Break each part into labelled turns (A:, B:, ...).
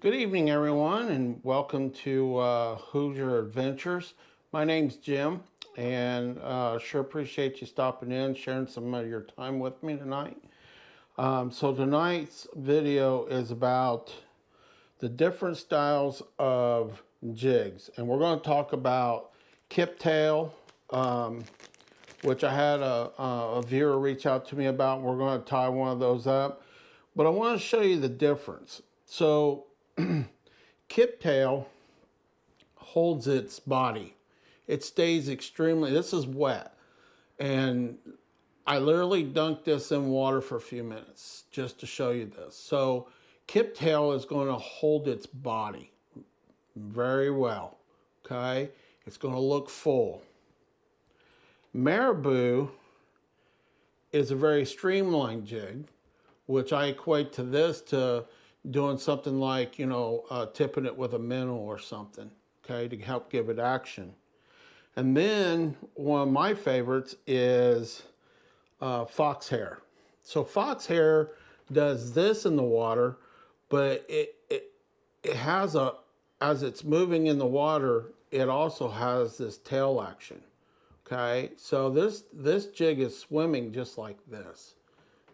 A: Good evening, everyone, and welcome to Hoosier Adventures. My name's Jim, and sure appreciate you stopping in, sharing some of your time with me tonight. So tonight's video is about the different styles of jigs, and we're going to talk about Kip Tail, which I had a viewer reach out to me about. We're going to tie one of those up, but I want to show you the difference. So Kip Tail holds its body. It stays extremely, this is wet. And I literally dunked this in water for a few minutes just to show you this. So Kip Tail is going to hold its body very well, okay? It's going to look full. Marabou is a very streamlined jig, which I equate to this to doing something like, tipping it with a minnow or something, okay, to help give it action. And then one of my favorites is fox hair. So fox hair does this in the water, but it has as it's moving in the water, it also has this tail action, okay? So this jig is swimming just like this,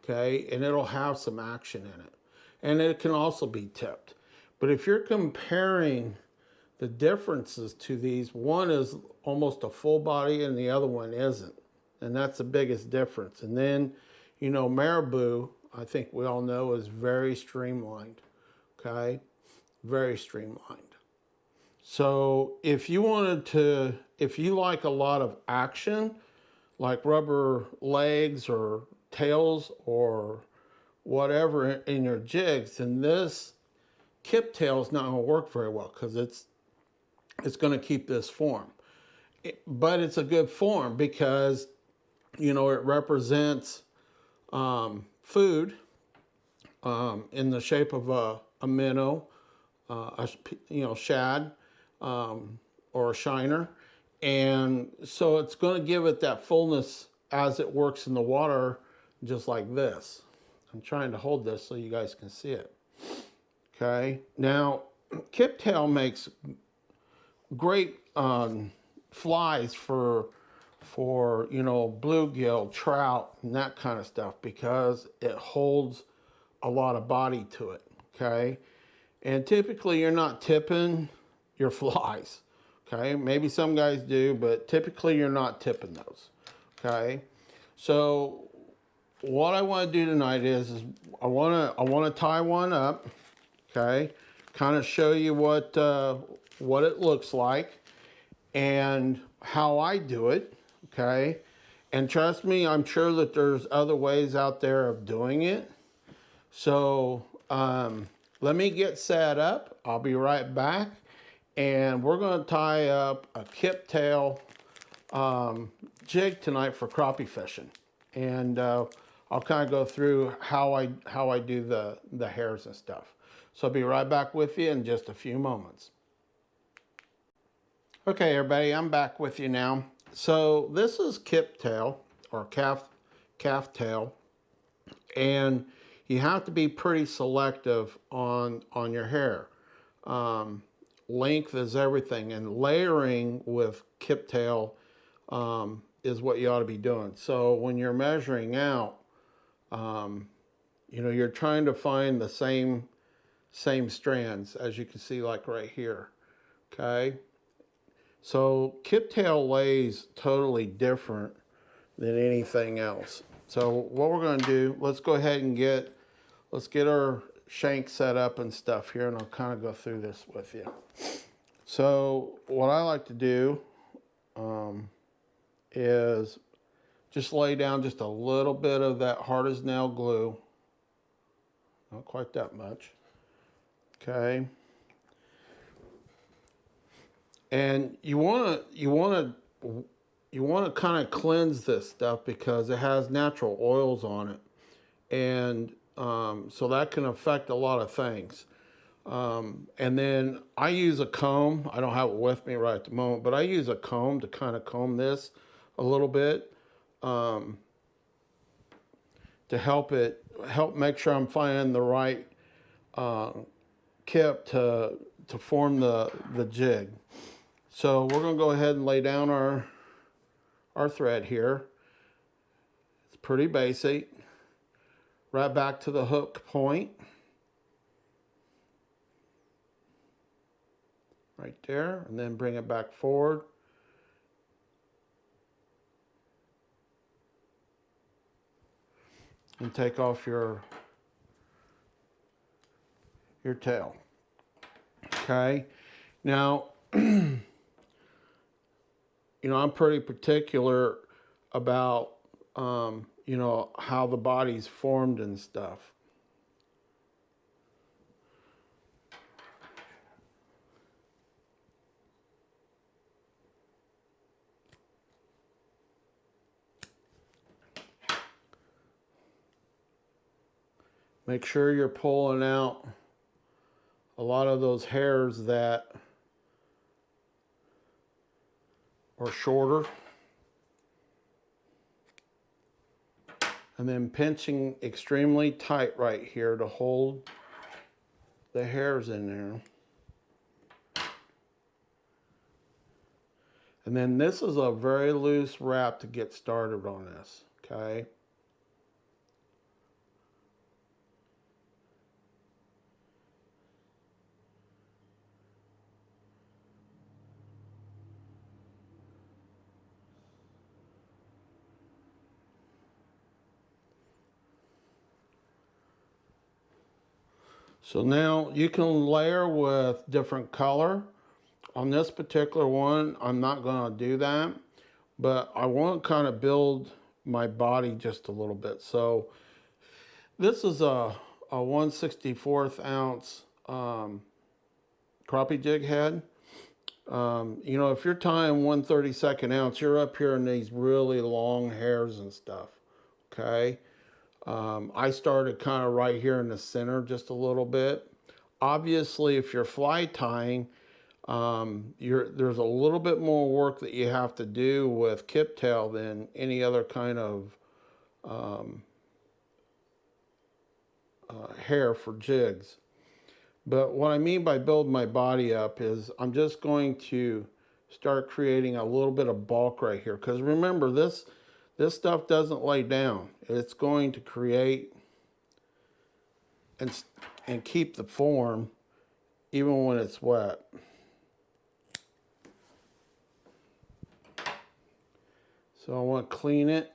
A: okay? And it'll have some action in it. And it can also be tipped. But if you're comparing the differences to these, one is almost a full body and the other one isn't. And that's the biggest difference. And then, marabou, I think we all know, is very streamlined, okay? Very streamlined. So if you like a lot of action, like rubber legs or tails or whatever in your jigs, then this Kip Tail is not going to work very well because it's going to keep this form. But it's a good form because, it represents food in the shape of a minnow, shad, or a shiner. And so it's going to give it that fullness as it works in the water, just like this. I'm trying to hold this so you guys can see it. Okay, now Kip Tail makes great flies for bluegill, trout, and that kind of stuff because it holds a lot of body to it. Okay, and typically you're not tipping your flies. Okay, maybe some guys do, but typically you're not tipping those. Okay, so what I want to do tonight is I want to tie one up, okay? Kind of show you what it looks like and how I do it, okay? And trust me, I'm sure that there's other ways out there of doing it. So let me get set up. I'll be right back, and we're going to tie up a Kip Tail jig tonight for crappie fishing, and I'll kind of go through how I do the hairs and stuff. So I'll be right back with you in just a few moments. Okay, everybody, I'm back with you now. So this is Kip Tail or calf tail, and you have to be pretty selective on your hair. Length is everything, and layering with Kip Tail is what you ought to be doing. So when you're measuring out, you're trying to find the same strands, as you can see, like right here. Okay, so Kip Tail lays totally different than anything else. So what we're going to do, let's go ahead and get our shank set up and stuff here, and I'll kind of go through this with you. So what I like to do is just lay down just a little bit of that hard as nail glue. Not quite that much. Okay. And you want to kind of cleanse this stuff because it has natural oils on it, and so that can affect a lot of things. And then I use a comb. I don't have it with me right at the moment, but I use a comb to kind of comb this a little bit to help make sure I'm finding the right Kip to form the jig. So we're going to go ahead and lay down our thread here. It's pretty basic. Right back to the hook point. Right there, and then bring it back forward. And take off your tail. Okay. Now, you know, I'm pretty particular about, you know, how the body's formed and stuff. Make sure you're pulling out a lot of those hairs that are shorter. And then pinching extremely tight right here to hold the hairs in there. And then this is a very loose wrap to get started on this, okay? So now you can layer with different color. On this particular one, I'm not going to do that, but I want to kind of build my body just a little bit. So this is a 1/64 ounce crappie jig head. You know, if you're tying 1/32 ounce, you're up here in these really long hairs and stuff, okay? I started kind of right here in the center just a little bit. Obviously, if you're fly tying, there's a little bit more work that you have to do with kip tail than any other kind of hair for jigs. But what I mean by build my body up is I'm just going to start creating a little bit of bulk right here. Because remember, this stuff doesn't lay down. It's going to create and keep the form even when it's wet. So I want to clean it.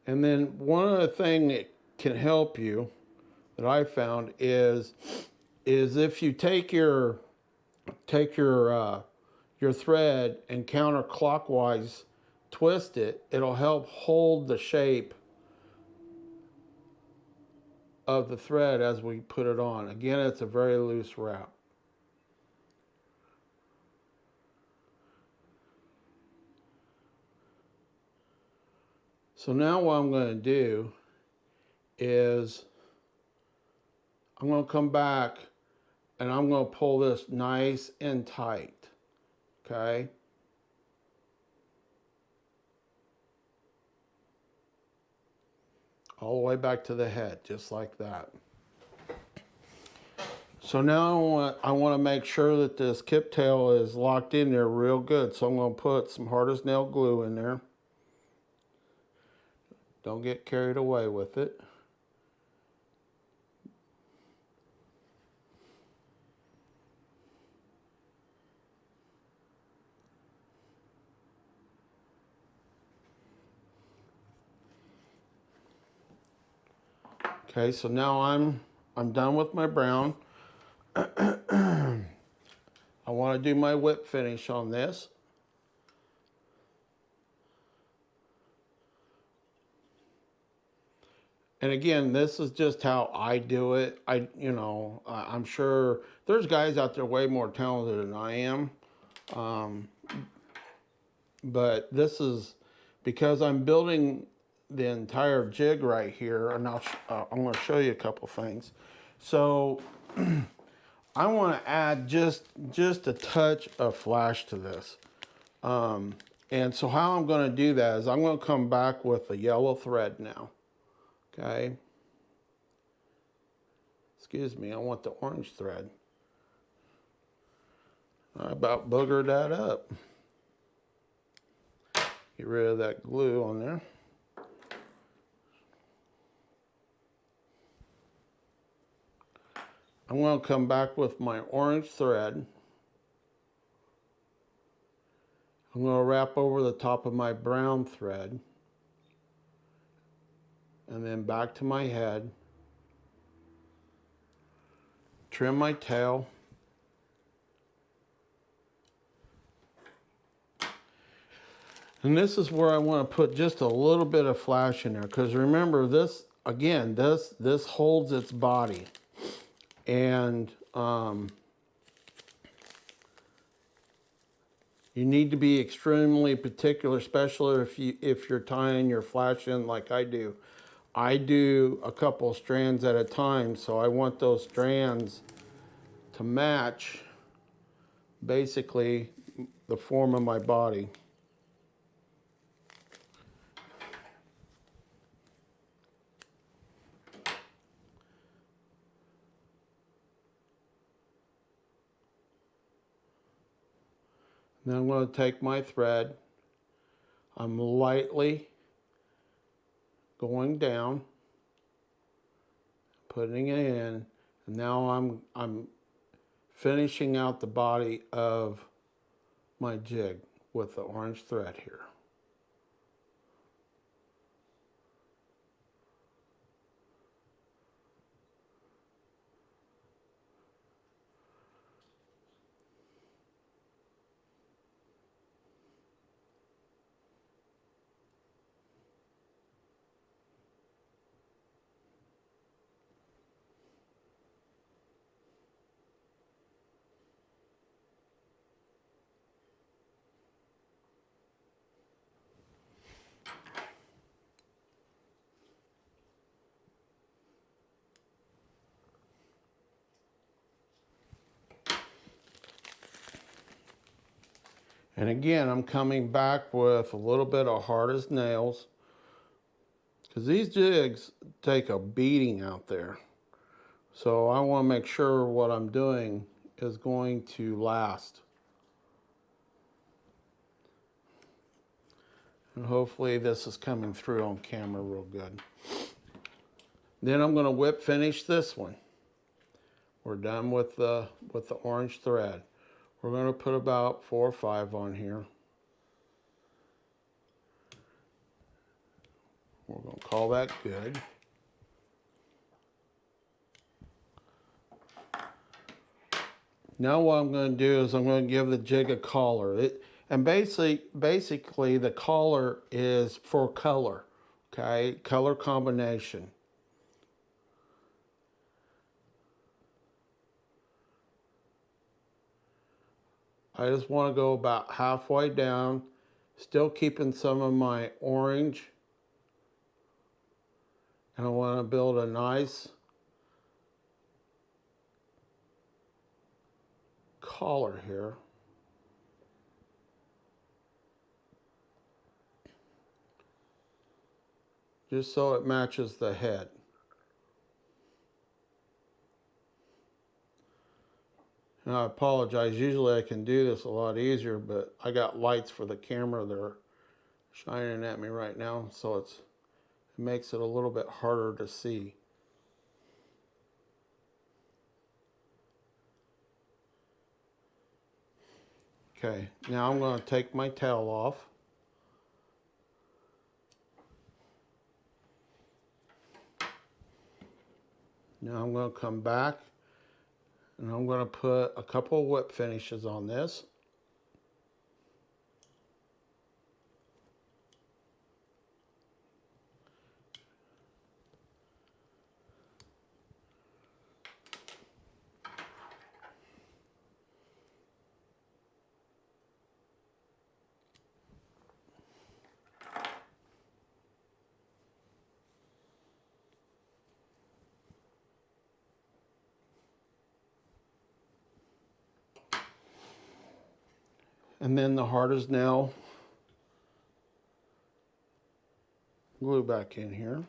A: And then one other thing that can help you that I found is if you take your thread and counterclockwise twist it, it'll help hold the shape of the thread as we put it on. Again, it's a very loose wrap. So now what I'm going to do is I'm going to come back and I'm going to pull this nice and tight, okay? All the way back to the head, just like that. So now I want to make sure that this kip tail is locked in there real good. So I'm going to put some hard as nail glue in there. Don't get carried away with it. Okay, so now I'm done with my brown. I want to do my whip finish on this. And again, this is just how I do it. I'm sure there's guys out there way more talented than I am. But this is because I'm building the entire jig right here, and I'm going to show you a couple things. So I want to add just a touch of flash to this. And so how I'm going to do that is I'm going to come back with a yellow thread now. Okay. Excuse me, I want the orange thread. I about boogered that up. Get rid of that glue on there. I'm going to come back with my orange thread. I'm going to wrap over the top of my brown thread. And then back to my head. Trim my tail. And this is where I want to put just a little bit of flash in there, because remember this, again, this holds its body. And you need to be extremely particular, especially if you're tying your flash in like I do. I do a couple strands at a time, so I want those strands to match basically the form of my body. Then I'm going to take my thread. I'm lightly going down, putting it in, and now I'm finishing out the body of my jig with the orange thread here. And again, I'm coming back with a little bit of hard as nails, because these jigs take a beating out there. So I want to make sure what I'm doing is going to last. And hopefully this is coming through on camera real good. Then I'm going to whip finish this one. We're done with the orange thread. We're going to put about 4 or 5 on here. We're going to call that good. Now what I'm going to do is I'm going to give the jig a collar. And basically the collar is for color, okay? Color combination. I just want to go about halfway down, still keeping some of my orange. And I want to build a nice collar here. Just so it matches the head. And I apologize, usually I can do this a lot easier, but I got lights for the camera that are shining at me right now, so it makes it a little bit harder to see. Okay, now I'm going to take my tail off. Now I'm going to come back and I'm going to put a couple of whip finishes on this. And then the hard as nail glue back in here.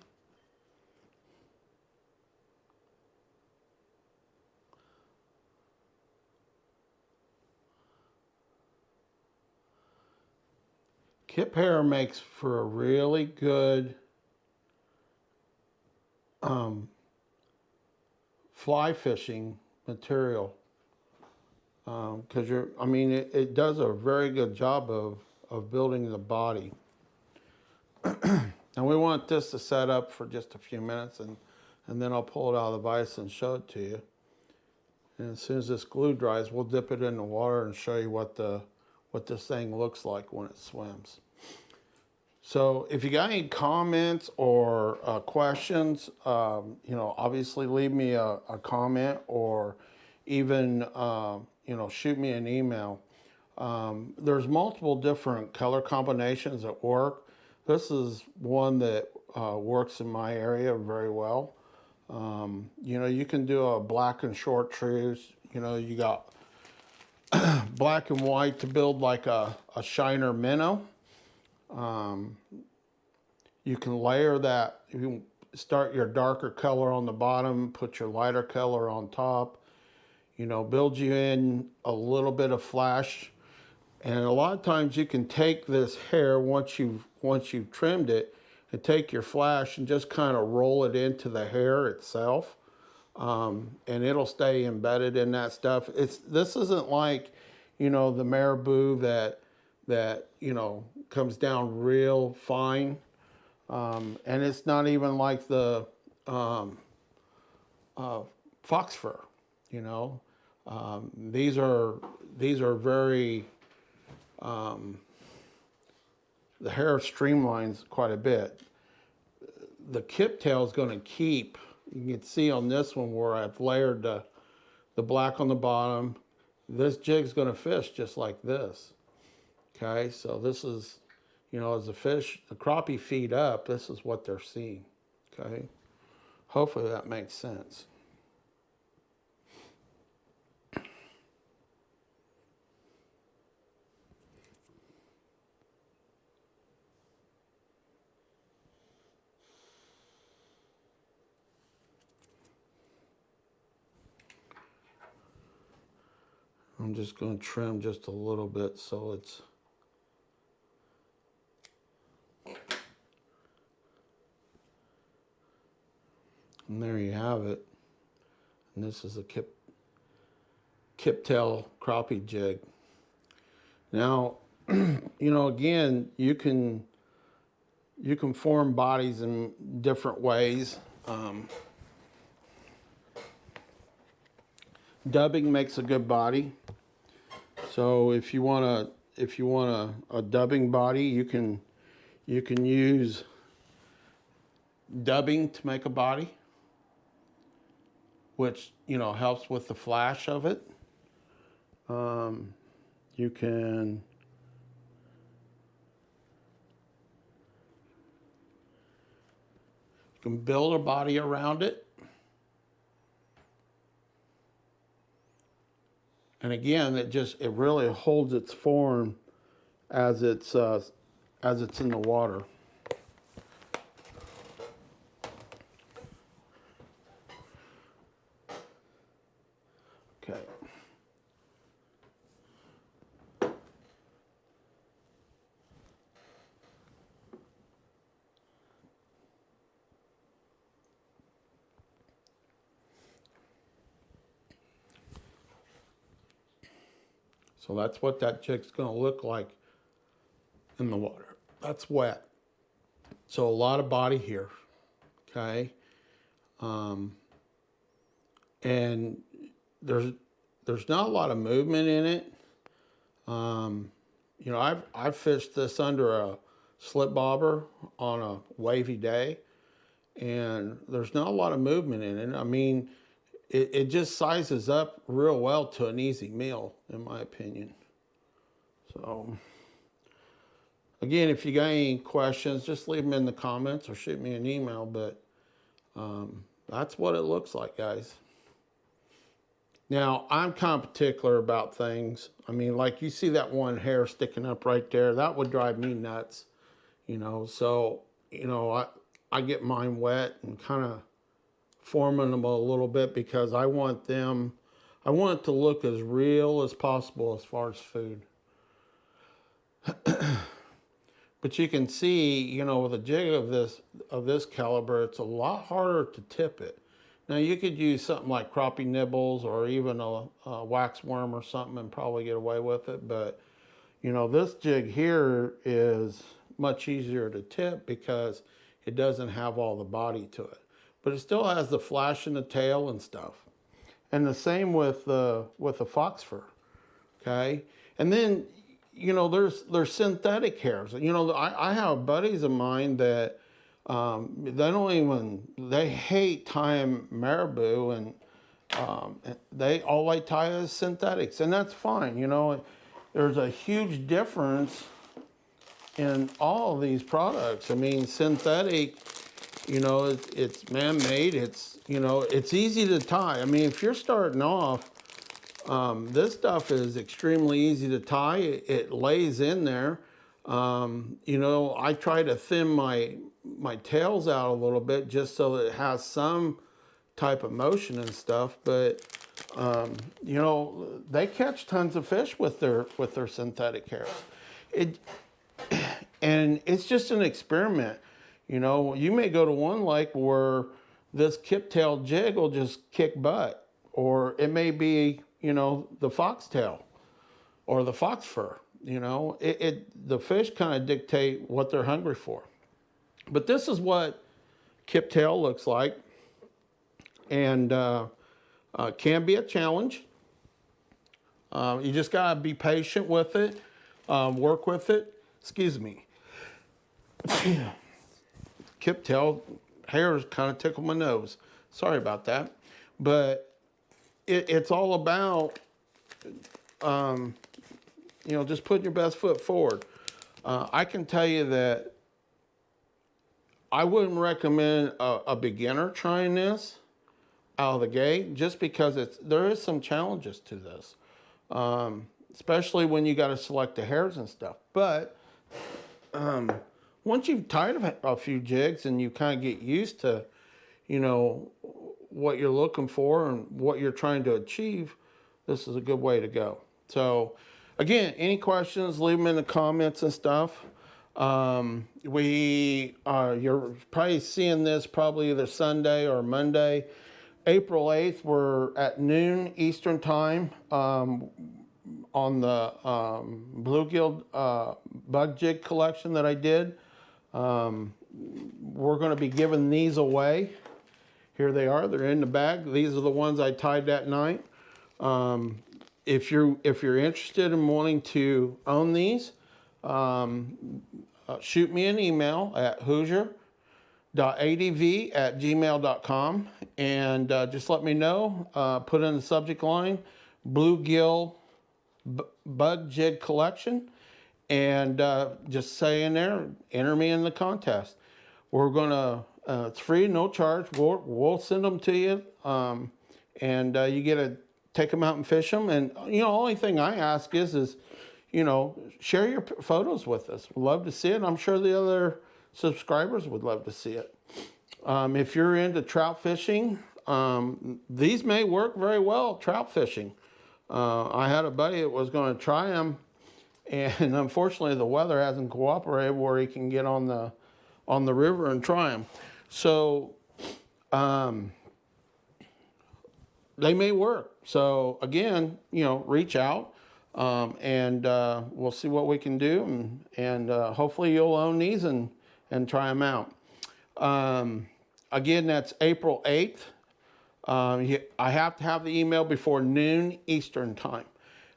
A: Kip hair makes for a really good fly fishing material, because it does a very good job of building the body. And we want this to set up for just a few minutes, and then I'll pull it out of the vise and show it to you. And as soon as this glue dries, we'll dip it in the water and show you what this thing looks like when it swims. So if you got any comments or questions, obviously leave me a comment, or even shoot me an email. There's multiple different color combinations that work. This is one that works in my area very well. You can do a black and chartreuse. You got black and white to build like a shiner minnow. You can layer that. You can start your darker color on the bottom, put your lighter color on top, build you in a little bit of flash. And a lot of times you can take this hair once you've trimmed it, and take your flash and just kind of roll it into the hair itself. And it'll stay embedded in that stuff. This isn't like, the marabou that comes down real fine. And it's not even like the fox fur, These are very, the hair streamlines quite a bit. The kip tail is going to keep, you can see on this one where I've layered the black on the bottom. This jig's going to fish just like this. Okay, so this is, as the crappie feed up, this is what they're seeing. Okay, hopefully that makes sense. I'm just going to trim just a little bit so it's and there you have it. And this is a Kip Tail Crappie Jig. Now, again, you can form bodies in different ways. Dubbing makes a good body. So if you want a dubbing body, you can use dubbing to make a body, which helps with the flash of it. You can build a body around it. And again, it really holds its form as it's in the water. Okay. So that's what that jig's going to look like in the water. That's wet. So a lot of body here, okay? And there's not a lot of movement in it. I've fished this under a slip bobber on a wavy day, and there's not a lot of movement in it. I mean, it just sizes up real well to an easy meal, in my opinion. So, again, if you got any questions, just leave them in the comments or shoot me an email. But that's what it looks like, guys. Now, I'm kind of particular about things. I mean, like you see that one hair sticking up right there, that would drive me nuts, So you know, I get mine wet and kind of forming them a little bit because I want it to look as real as possible as far as food. But you can see, you know, with a jig of this caliber, it's a lot harder to tip it. Now you could use something like crappie nibbles or even a wax worm or something and probably get away with it. But you know, this jig here is much easier to tip because it doesn't have all the body to it. But it still has the flash in the tail and stuff. And the same with the fox fur, okay? And then, you know, there's synthetic hairs. You know, I have buddies of mine that they hate tying marabou, and all they tie is synthetics, and that's fine. You know, there's a huge difference in all of these products. I mean, synthetic, you know, it's man-made. It's, you know, it's easy to tie. I mean, if you're starting off, this stuff is extremely easy to tie. It lays in there. You know, I try to thin my tails out a little bit just so that it has some type of motion and stuff. But you know, they catch tons of fish with their synthetic hairs. And it's just an experiment. You know, you may go to one lake where this Kip Tail jig will just kick butt, or it may be, you know, the foxtail or the fox fur. You know, the fish kind of dictate what they're hungry for. But this is what Kip Tail looks like, and can be a challenge. You just gotta be patient with it, work with it. Excuse me. Kip Tail hairs kind of tickle my nose. Sorry about that. But it's all about, you know, just putting your best foot forward. I can tell you that I wouldn't recommend a beginner trying this out of the gate, just because there is some challenges to this, especially when you got to select the hairs and stuff. But once you've tied a few jigs and you kind of get used to, you know, what you're looking for and what you're trying to achieve, this is a good way to go. So again, any questions, leave them in the comments and stuff. You're probably seeing this probably either Sunday or Monday. April 8th, we're at noon Eastern time on the bluegill bug jig collection that I did. We're going to be giving these away. Here they are. They're in the bag. These are the ones I tied that night. If you're interested in wanting to own these, shoot me an email at whozer.adv@gmail.com, and just let me know. Put in the subject line bluegill bug jig collection, and just say in there, enter me in the contest. We're gonna it's free, no charge. We'll send them to you, and you get to take them out and fish them. And you know, only thing I ask is you know, share your photos with us. We'd love to see it. I'm sure the other subscribers would love to see it. If you're into trout fishing, these may work very well trout fishing. I had a buddy that was going to try them, and unfortunately the weather hasn't cooperated where he can get on the river and try them. So they may work. So again, you know, reach out, and we'll see what we can do, and hopefully you'll own these and try them out. Again, that's April 8th. I have to have the email before noon Eastern time,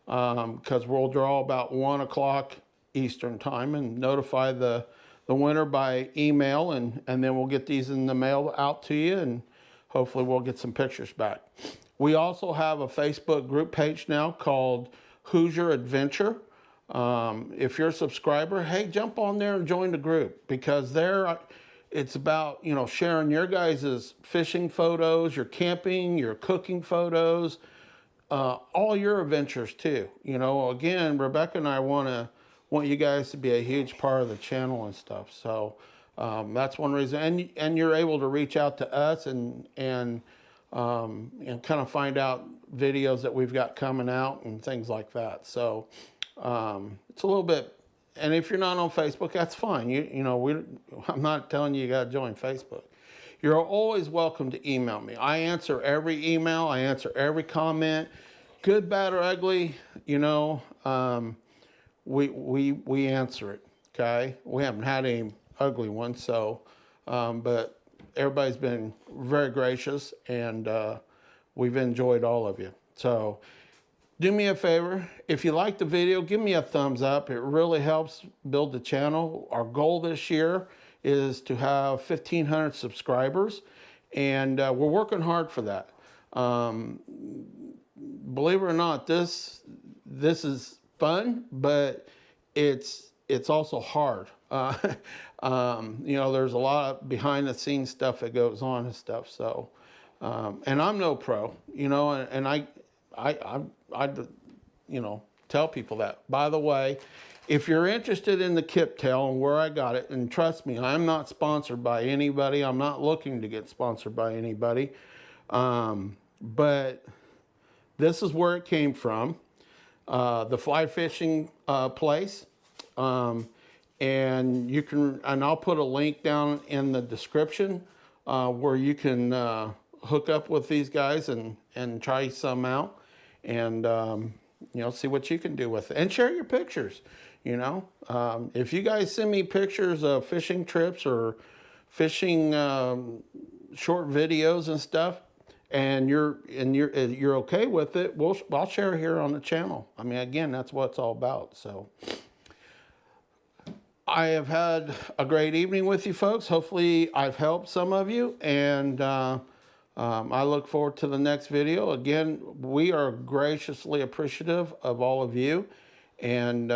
A: because we'll draw about 1 o'clock Eastern time and notify the winner by email, and then we'll get these in the mail out to you, and hopefully we'll get some pictures back. We also have a Facebook group page now called Whozer Adventure. If you're a subscriber, hey, jump on there and join the group, because there it's about, you know, sharing your guys' fishing photos, your camping, your cooking photos, all your adventures too. You know, again, Rebecca and I want you guys to be a huge part of the channel and stuff. So That's one reason, and you're able to reach out to us and kind of find out videos that we've got coming out and things like that. So it's a little bit, and if you're not on Facebook, that's fine. I'm not telling you got to join Facebook. You're always welcome to email me. I answer every email. I answer every comment, good, bad, or ugly. We answer it. Okay, we haven't had any ugly ones, so but everybody's been very gracious, and we've enjoyed all of you. So do me a favor, if you like the video, give me a thumbs up. It really helps build the channel. Our goal this year is to have 1,500 subscribers, and we're working hard for that. Believe it or not, this is fun, but it's also hard. There's a lot of behind the scenes stuff that goes on and stuff. So, and I'm no pro, and I tell people that. By the way, if you're interested in the Kip Tail and where I got it, and trust me, I'm not sponsored by anybody. I'm not looking to get sponsored by anybody. But this is where it came from. The fly fishing place. And I'll put a link down in the description where you can hook up with these guys and try some out, and see what you can do with it, and share your pictures. If you guys send me pictures of fishing trips or fishing short videos and stuff, and you're okay with it, I'll share here on the channel. I mean, again, that's what it's all about. So I have had a great evening with you folks. Hopefully I've helped some of you, and I look forward to the next video. Again, we are graciously appreciative of all of you, and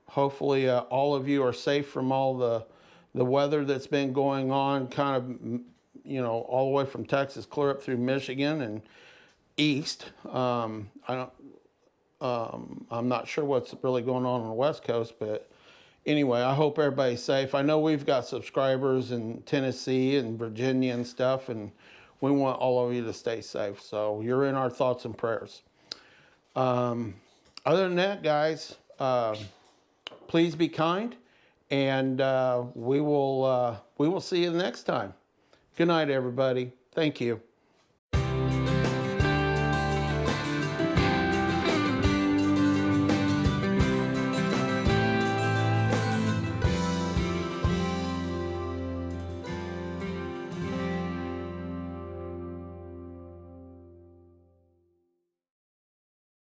A: hopefully all of you are safe from all the weather that's been going on, kind of, all the way from Texas clear up through Michigan and east. I'm not sure what's really going on the West Coast, but anyway, I hope everybody's safe. I know we've got subscribers in Tennessee and Virginia and stuff, and we want all of you to stay safe. So you're in our thoughts and prayers. Other than that, guys, please be kind, and we will see you the next time. Good night, everybody. Thank you.